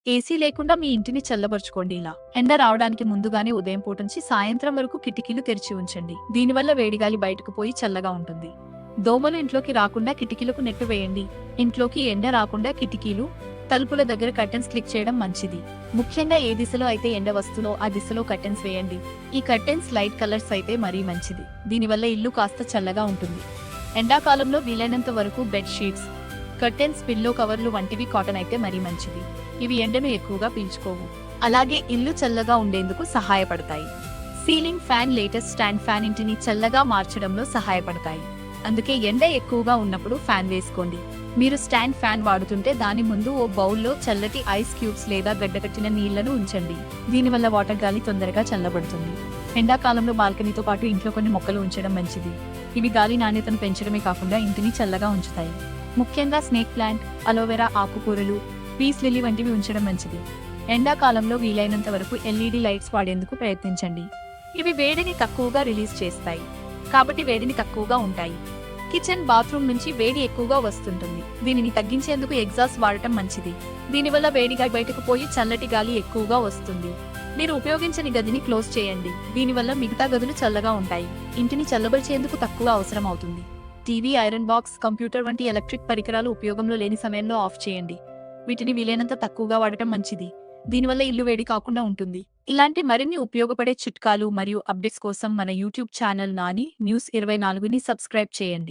AC లేకుండా మీ ఇంటిని చల్లబరుచుకోండి. ఇలా ఎండ రావడానికి ముందుగానే ఉదయం పూట నుంచి సాయంత్రం వరకు కిటికీలు తెరిచి ఉంచండి. దీనివల్ల వేడిగాలి బయటకు పోయి చల్లగా ఉంటుంది. దోమలు ఇంట్లోకి రాకుండా కిటికీలకు నెట్టు వేయండి. ఇంట్లోకి ఎండ రాకుండా కిటికీలు, తలుపుల దగ్గర కర్టెన్స్ క్లిక్ చేయడం మంచిది. ముఖ్యంగా ఏ దిశలో అయితే ఎండ వస్తుందో ఆ దిశలో కర్టెన్స్ వేయండి. ఈ కర్టెన్స్ లైట్ కలర్స్ అయితే మరీ మంచిది. దీనివల్ల ఇల్లు కాస్త చల్లగా ఉంటుంది. ఎండాకాలంలో వీలైనంత వరకు బెడ్ షీట్స్, కర్టెన్స్, పిల్లో కవర్లు వంటివి కాటన్ అయితే మరీ మంచిది. ఇవి ఎండను ఎక్కువగా పీల్చుకోవు. అలాగే ఇల్లు చల్లగా ఉండేందుకు సహాయపడతాయి. Ceiling fan, latest stand fan ఇంటిని చల్లగా మార్చడంలో సహాయపడతాయి. అందుకే ఎండ ఎక్కువగా ఉన్నప్పుడు ఫ్యాన్ వేసుకోండి. మీరు స్టాండ్ ఫ్యాన్ వాడుతుంటే దాని ముందు ఓ బౌల్లో చల్లటి ఐస్ క్యూబ్స్ లేదా గడ్డకట్టిన నీళ్లను ఉంచండి. దీనివల్ల వాటర్ గాలి తొందరగా చల్లబడుతుంది. ఎండాకాలంలో బాల్కనీతో పాటు ఇంట్లో కొన్ని మొక్కలు ఉంచడం మంచిది. ఇవి గాలి నాణ్యతను పెంచడమే కాకుండా ఇంటిని చల్లగా ఉంచుతాయి. ముఖ్యంగా స్నేక్ ప్లాంట్, అలోవెరా, ఆకుకూరలు, పీస్ లిల్లీ వంటివి ఉంచడం మంచిది. ఎండాకాలంలో వీలైనంత వరకు ఎల్ఈడి లైట్స్ వాడేందుకు ప్రయత్నించండి. ఇవి వేడిని తక్కువగా రిలీజ్ చేస్తాయి కాబట్టి వేడిని తక్కువగా ఉంటాయి. కిచెన్, బాత్రూమ్ నుంచి వేడి ఎక్కువగా వస్తుంటుంది. దీనిని తగ్గించేందుకు ఎగ్జాస్ట్ వాడటం మంచిది. దీనివల్ల వేడిగా బయటకు పోయి చల్లటి గాలి ఎక్కువగా వస్తుంది. మీరు ఉపయోగించని గదిని క్లోజ్ చేయండి. దీనివల్ల మిగతా గదులు చల్లగా ఉంటాయి. ఇంటిని చల్లబరిచేందుకు తక్కువ అవసరం అవుతుంది. టీవీ, ఐరన్ బాక్స్, కంప్యూటర్ వంటి ఎలక్ట్రిక్ పరికరాలు ఉపయోగంలో లేని సమయంలో ఆఫ్ చేయండి. వీటిని వీలైనంత తక్కువగా వాడటం మంచిది. దీనివల్ల ఇల్లు వేడి కాకుండా ఉంటుంది. ఇలాంటి మరిన్ని ఉపయోగపడే చిట్కాలు మరియు అప్డేట్స్ కోసం మన యూట్యూబ్ ఛానల్ నాని న్యూస్ 24ని సబ్స్క్రైబ్ చేయండి.